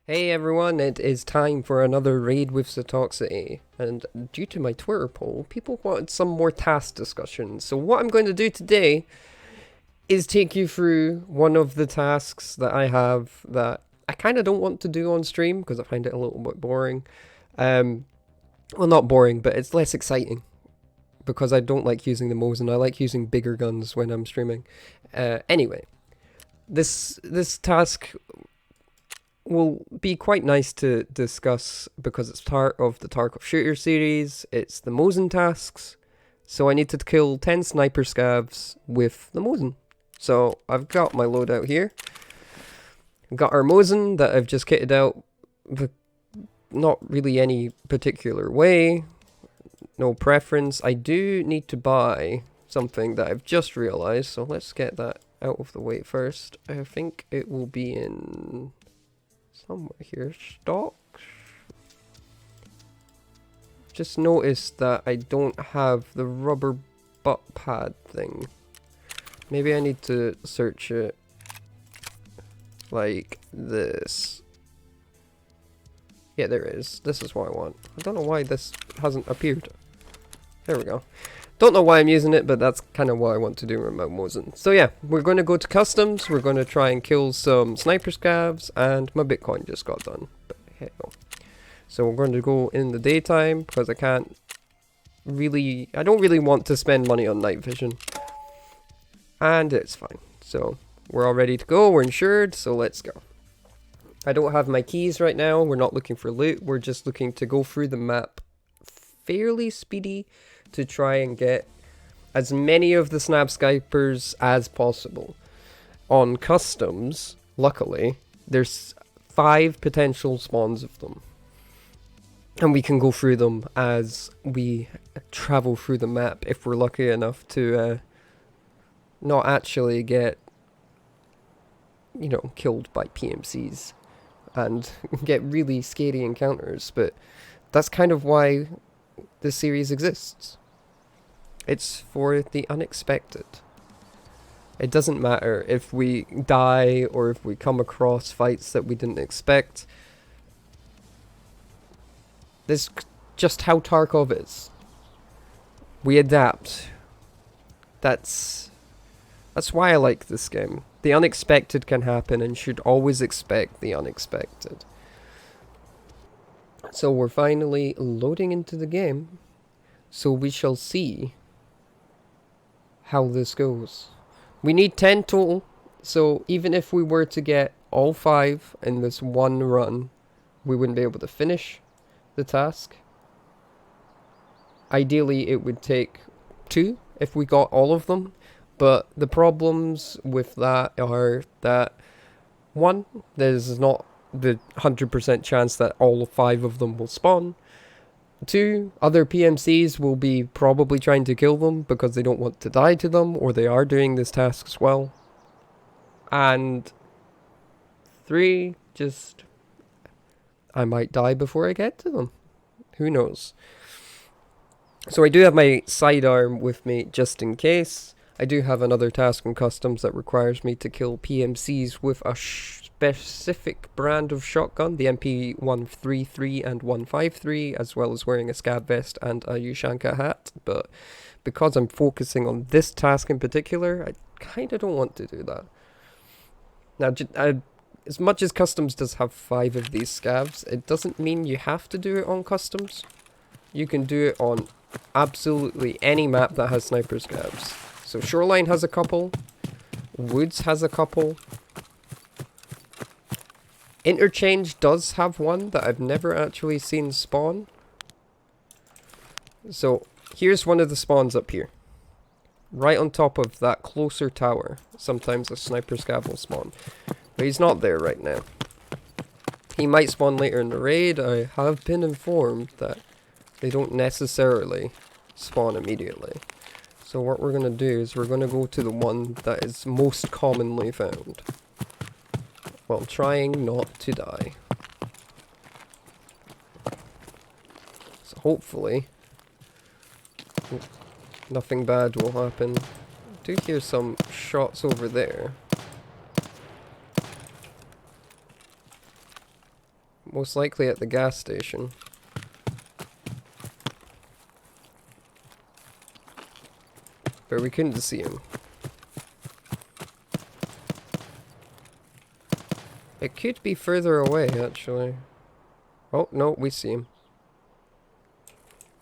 Hey everyone, it is time for another Raid with Sitoxity, and due to my Twitter poll, people wanted some more task discussion. So what I'm going to do today is take you through one of the tasks that I have that I kind of don't want to do on stream because I find it a little bit boring. Well, not boring, but it's less exciting because I don't like using the Mosin. I like using bigger guns when I'm streaming. Anyway, this task will be quite nice to discuss because it's part of the Tarkov shooter series. It's the Mosin tasks. So I need to kill 10 Sniper Scavs with the Mosin. So I've got my loadout here. I've got our Mosin that I've just kitted out, but not really any particular way. No preference. I do need to buy something that I've just realized, so let's get that out of the way first. I think it will be in somewhere here. Stocks. Just noticed that I don't have the rubber butt pad thing. Maybe I need to search it like this. Yeah, there it is. This is what I want. I don't know why this hasn't appeared. There we go. Don't know why I'm using it, but that's kind of what I want to do with my Mosin. So yeah, we're going to go to customs. We're going to try and kill some Sniper Scavs, and my Bitcoin just got done. But hey, no. So we're going to go in the daytime because I don't really want to spend money on night vision. And it's fine. So we're all ready to go. We're insured, so let's go. I don't have my keys right now. We're not looking for loot. We're just looking to go through the map fairly speedy to try and get as many of the snap Skypers as possible. On customs, luckily, there's 5 potential spawns of them. And we can go through them as we travel through the map if we're lucky enough to not actually get, killed by PMCs and get really scary encounters. But that's kind of why this series exists. It's for the unexpected. It doesn't matter if we die or if we come across fights that we didn't expect. This is just how Tarkov is. We adapt. That's why I like this game. The unexpected can happen and should always expect the unexpected. So we're finally loading into the game. So we shall see how this goes. We need 10 total. So even if we were to get all 5 in this one run, we wouldn't be able to finish the task. Ideally it would take 2 if we got all of them. But the problems with that are that 1, there's not the 100% chance that all 5 of them will spawn. 2, other PMCs will be probably trying to kill them because they don't want to die to them, or they are doing this task as well. And 3, just I might die before I get to them. Who knows? So I do have my sidearm with me just in case. I do have another task in customs that requires me to kill PMCs with a specific brand of shotgun, the MP133 and 153, as well as wearing a scab vest and a Ushanka hat. But because I'm focusing on this task in particular, I kind of don't want to do that. Now, as much as customs does have 5 of these scavs, it doesn't mean you have to do it on customs. You can do it on absolutely any map that has Sniper Scavs. So Shoreline has a couple, Woods has a couple, Interchange does have one that I've never actually seen spawn. So here's one of the spawns up here. Right on top of that closer tower. Sometimes a Sniper Scav will spawn. But he's not there right now. He might spawn later in the raid. I have been informed that they don't necessarily spawn immediately. So what we're going to do is we're going to go to the one that is most commonly found, while trying not to die. So hopefully nothing bad will happen. I do hear some shots over there. Most likely at the gas station. But we couldn't see him. It could be further away, actually. Oh, no, we see him.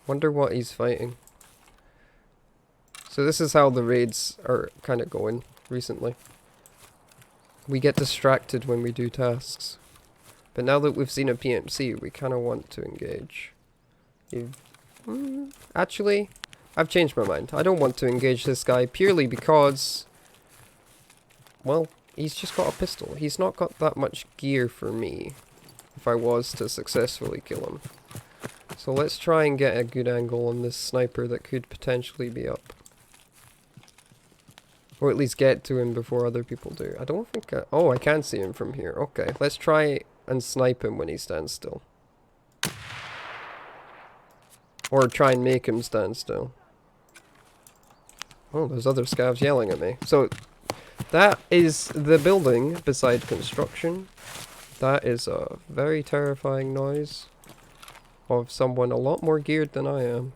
Wonder what he's fighting. So this is how the raids are kind of going recently. We get distracted when we do tasks. But now that we've seen a PMC, we kind of want to engage. Actually, I've changed my mind. I don't want to engage this guy purely because... well, he's just got a pistol. He's not got that much gear for me if I was to successfully kill him. So let's try and get a good angle on this sniper that could potentially be up. Or at least get to him before other people do. I don't think oh, I can see him from here. Okay, let's try and snipe him when he stands still. Or try and make him stand still. Oh, there's other scavs yelling at me. So, that is the building beside construction. That is a very terrifying noise of someone a lot more geared than I am.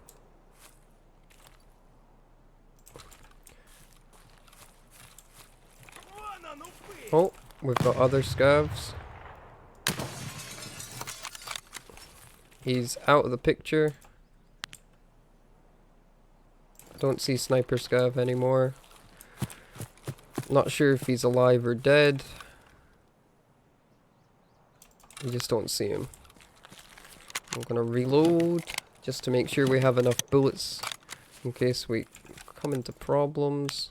Oh, we've got other scavs. He's out of the picture. Don't see Sniper Scav anymore. Not sure if he's alive or dead. We just don't see him. I'm gonna reload just to make sure we have enough bullets in case we come into problems.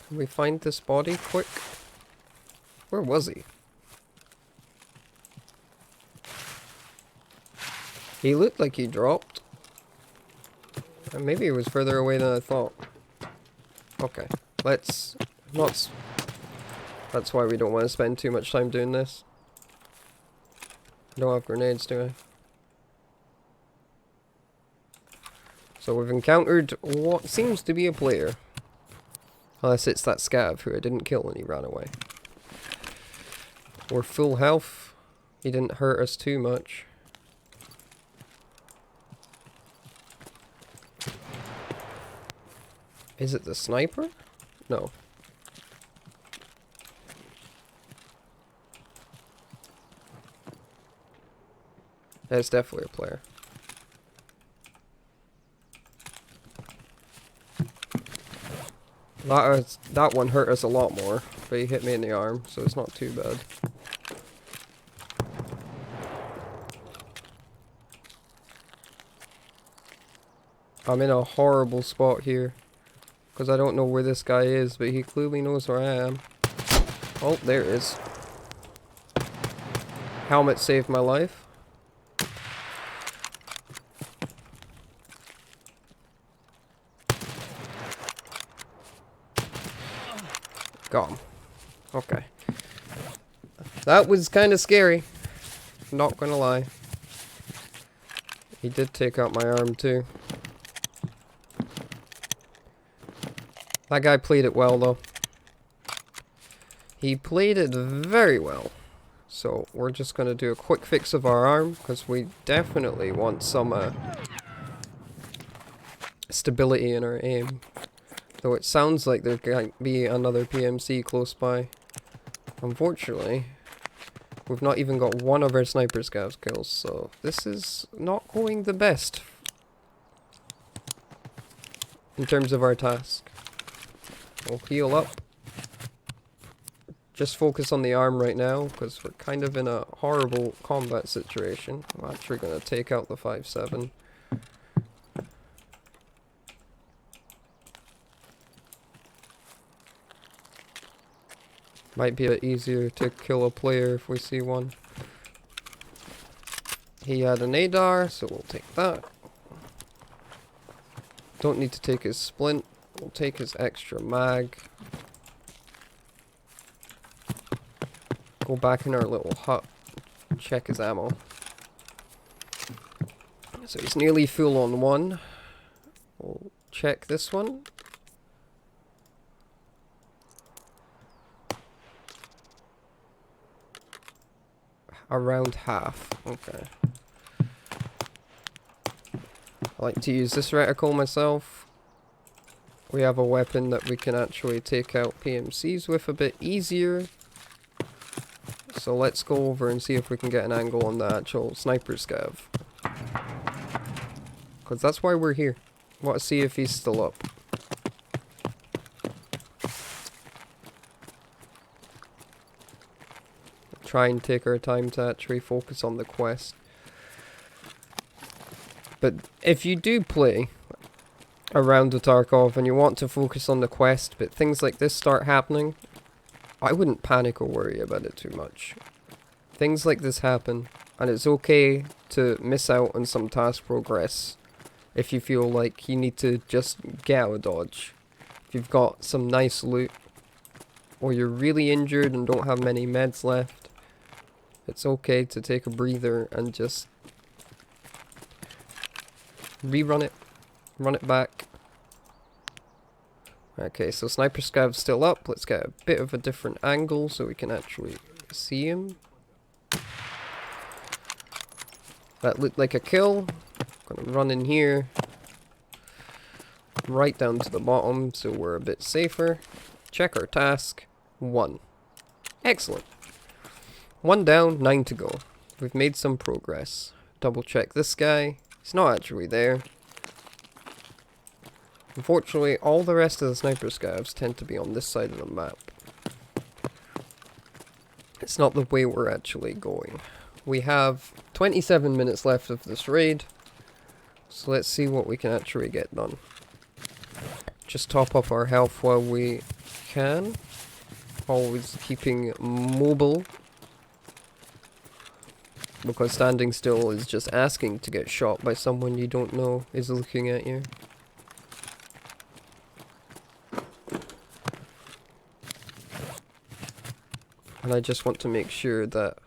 Can we find this body quick? Where was he? He looked like he dropped. Maybe he was further away than I thought. Okay, let's not... That's why we don't want to spend too much time doing this. I don't have grenades, do I? So we've encountered what seems to be a player. Unless it's that scav who I didn't kill and he ran away. We're full health. He didn't hurt us too much. Is it the sniper? No. That's definitely a player. That one hurt us a lot more, but he hit me in the arm, so it's not too bad. I'm in a horrible spot here, because I don't know where this guy is, but he clearly knows where I am. Oh, there it is. Helmet saved my life. Got him. Okay. That was kind of scary. Not gonna lie. He did take out my arm too. That guy played it well though. He played it very well. So we're just gonna do a quick fix of our arm because we definitely want some stability in our aim. Though it sounds like there might be another PMC close by. Unfortunately, we've not even got one of our Sniper Scavs kills, so this is not going the best in terms of our task. We'll heal up. Just focus on the arm right now, because we're kind of in a horrible combat situation. I'm actually going to take out the 5.7. Might be a bit easier to kill a player if we see one. He had an ADAR, so we'll take that. Don't need to take his splint. We'll take his extra mag. Go back in our little hut. Check his ammo. So he's nearly full on one. We'll check this one. Around half. Okay. I like to use this reticle myself. We have a weapon that we can actually take out PMCs with a bit easier. So let's go over and see if we can get an angle on the actual Sniper Scav. Because that's why we're here. Want to see if he's still up. Try and take our time to actually focus on the quest. But if you do play around the Tarkov and you want to focus on the quest, but things like this start happening, I wouldn't panic or worry about it too much. Things like this happen, and it's okay to miss out on some task progress if you feel like you need to just get out of dodge. If you've got some nice loot, or you're really injured and don't have many meds left, it's okay to take a breather and just rerun it, run it back. Okay, so Sniper Scav's still up. Let's get a bit of a different angle so we can actually see him. That looked like a kill. Gonna run in here, right down to the bottom so we're a bit safer. Check our task. 1. Excellent. 1 down, 9 to go. We've made some progress. Double check this guy. He's not actually there. Unfortunately, all the rest of the Sniper Scavs tend to be on this side of the map. It's not the way we're actually going. We have 27 minutes left of this raid, so let's see what we can actually get done. Just top up our health while we can. Always keeping mobile, because standing still is just asking to get shot by someone you don't know is looking at you. And I just want to make sure that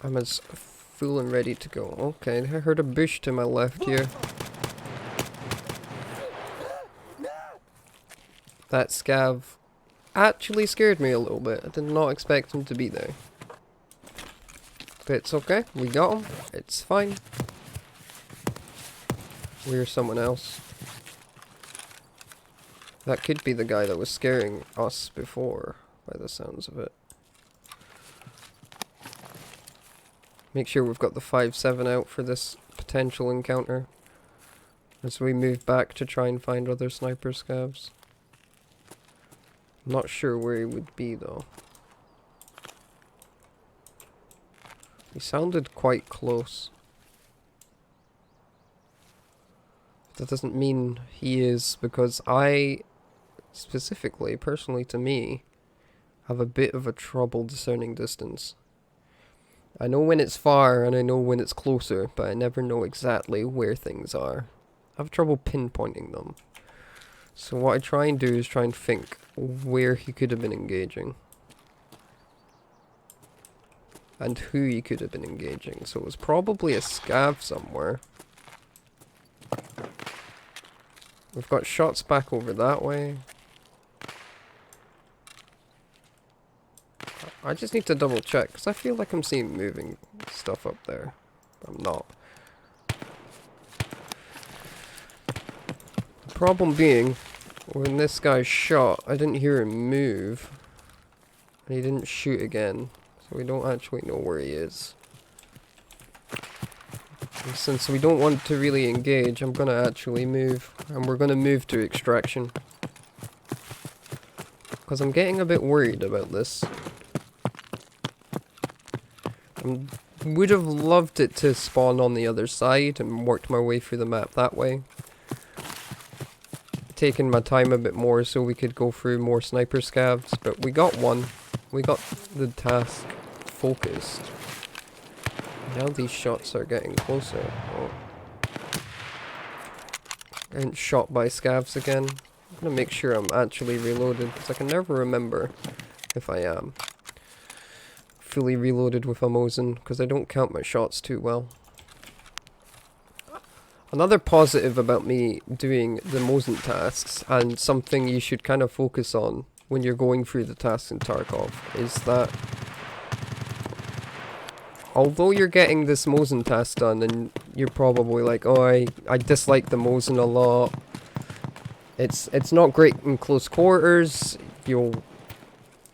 I'm as full and ready to go. Okay, I heard a bush to my left here. That scav actually scared me a little bit. I did not expect him to be there. But it's okay, we got him. It's fine. We're someone else. That could be the guy that was scaring us before, by the sounds of it. Make sure we've got the 5-7 out for this potential encounter, as we move back to try and find other Sniper Scavs. I'm not sure where he would be though. He sounded quite close. That doesn't mean he is, because I, specifically, personally to me, have a bit of a trouble discerning distance. I know when it's far and I know when it's closer, but I never know exactly where things are. I have trouble pinpointing them. So what I try and do is try and think where he could have been engaging. And who he could have been engaging. So it was probably a scav somewhere. We've got shots back over that way. I just need to double check, because I feel like I'm seeing moving stuff up there. I'm not. The problem being, when this guy shot, I didn't hear him move. And he didn't shoot again. So we don't actually know where he is. And since we don't want to really engage, I'm gonna actually move. And we're gonna move to extraction. Because I'm getting a bit worried about this. I would have loved it to spawn on the other side and worked my way through the map that way. Taking my time a bit more so we could go through more Sniper Scavs, but we got one. We got the task focused. Now these shots are getting closer. Oh. And shot by Scavs again. I'm gonna make sure I'm actually reloaded, because I can never remember if I am fully reloaded with a Mosin, because I don't count my shots too well. Another positive about me doing the Mosin tasks, and something you should kind of focus on when you're going through the tasks in Tarkov, is that although you're getting this Mosin task done, and you're probably like, oh, I dislike the Mosin a lot. It's not great in close quarters. You'll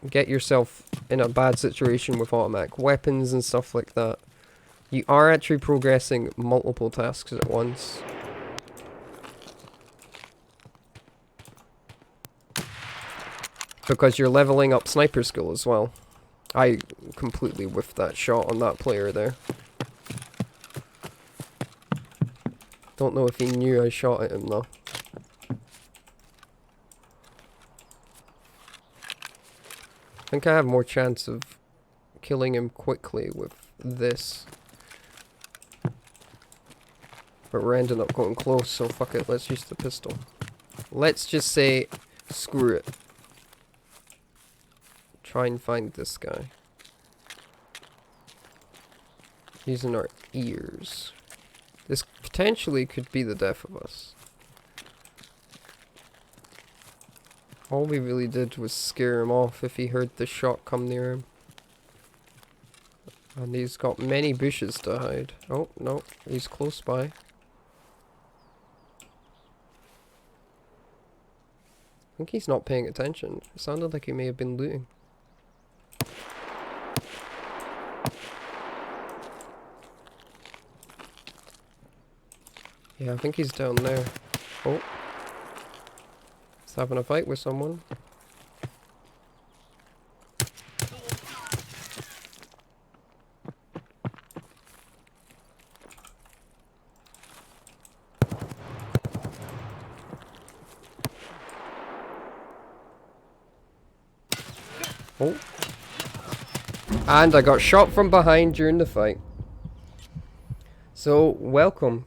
get yourself in a bad situation with automatic weapons and stuff like that. You are actually progressing multiple tasks at once. Because you're leveling up sniper skill as well. I completely whiffed that shot on that player there. Don't know if he knew I shot at him though. I think I have more chance of killing him quickly with this. But we're ending up going close, so fuck it, let's use the pistol. Let's just say, screw it. Try and find this guy. Using our ears. This potentially could be the death of us. All we really did was scare him off if he heard the shot come near him. And he's got many bushes to hide. Oh, no, he's close by. I think he's not paying attention. It sounded like he may have been looting. Yeah, I think he's down there. Oh. He's having a fight with someone. Oh. And I got shot from behind during the fight. So, welcome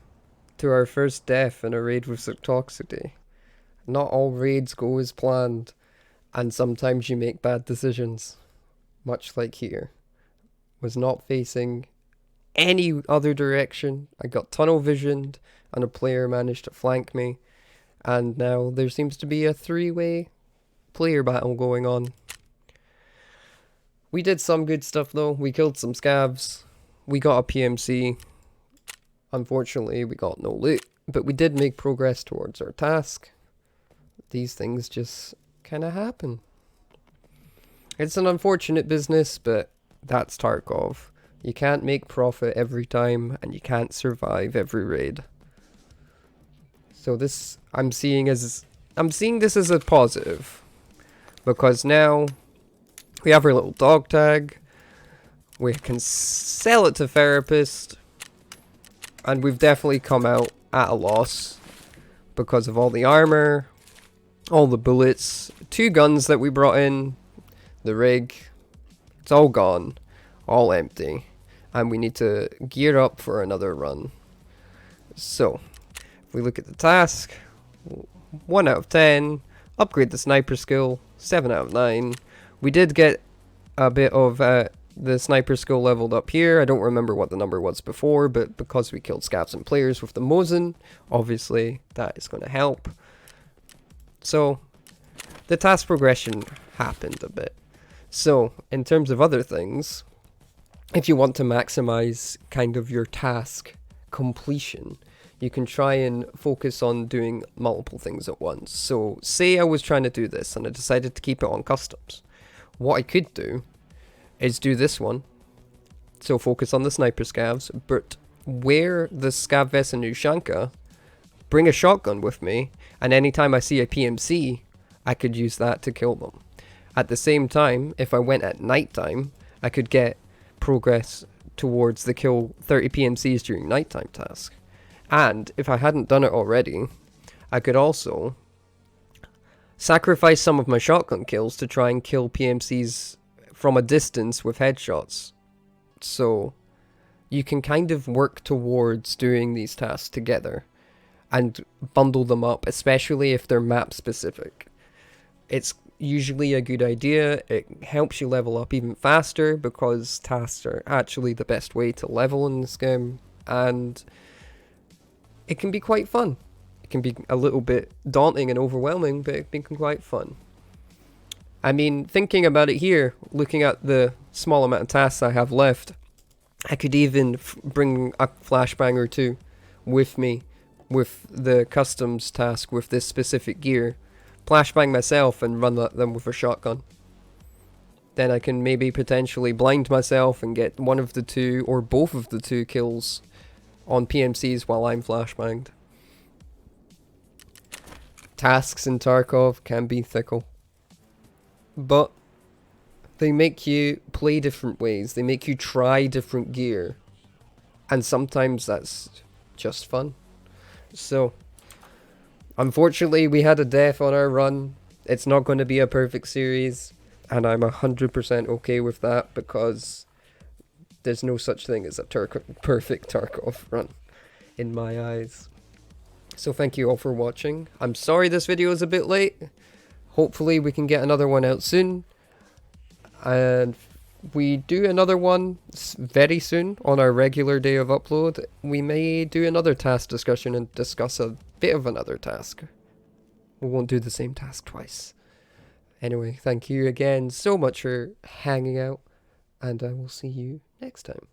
to our first death in a raid with Sitoxity. Not all raids go as planned, and sometimes you make bad decisions. Much like here. Was not facing any other direction. I got tunnel visioned, and a player managed to flank me. And now there seems to be a three-way player battle going on. We did some good stuff though. We killed some scavs. We got a PMC. Unfortunately, we got no loot. But we did make progress towards our task. These things just kind of happen. It's an unfortunate business, but that's Tarkov. You can't make profit every time, and you can't survive every raid. So this, I'm seeing this as a positive. Because now we have our little dog tag. We can sell it to therapist. And we've definitely come out at a loss. Because of all the armor. All the bullets. 2 guns that we brought in. The rig. It's all gone. All empty. And we need to gear up for another run. So, if we look at the task. 1 out of 10. Upgrade the sniper skill. 7 out of 9. We did get a bit of the sniper skill leveled up here. I don't remember what the number was before, but because we killed scavs and players with the Mosin, obviously that is going to help. So, the task progression happened a bit. So, in terms of other things, if you want to maximize kind of your task completion, you can try and focus on doing multiple things at once. So, say I was trying to do this and I decided to keep it on customs. What I could do is do this one. So focus on the Sniper Scavs, but wear the Scav vest and Ushanka, bring a shotgun with me, and anytime I see a PMC, I could use that to kill them. At the same time, if I went at nighttime, I could get progress towards the kill 30 PMCs during nighttime task. And if I hadn't done it already, I could also sacrifice some of my shotgun kills to try and kill PMCs from a distance with headshots. So you can kind of work towards doing these tasks together and bundle them up, especially if they're map specific. It's usually a good idea. It helps you level up even faster because tasks are actually the best way to level in this game, and it can be quite fun. It can be a little bit daunting and overwhelming, but it can be quite fun. I mean, thinking about it here, looking at the small amount of tasks I have left, I could even bring a flashbang or two with me with the customs task with this specific gear. Flashbang myself and run at them with a shotgun. Then I can maybe potentially blind myself and get one of the two or both of the two kills on PMCs while I'm flashbanged. Tasks in Tarkov can be fickle, but they make you play different ways. They make you try different gear, and sometimes that's just fun. So, unfortunately, we had a death on our run. It's not going to be a perfect series, and I'm 100% okay with that because there's no such thing as a perfect Tarkov run in my eyes. So thank you all for watching. I'm sorry this video is a bit late. Hopefully we can get another one out soon. And we do another one very soon on our regular day of upload. We may do another task discussion and discuss a bit of another task. We won't do the same task twice. Anyway, thank you again so much for hanging out, and I will see you next time.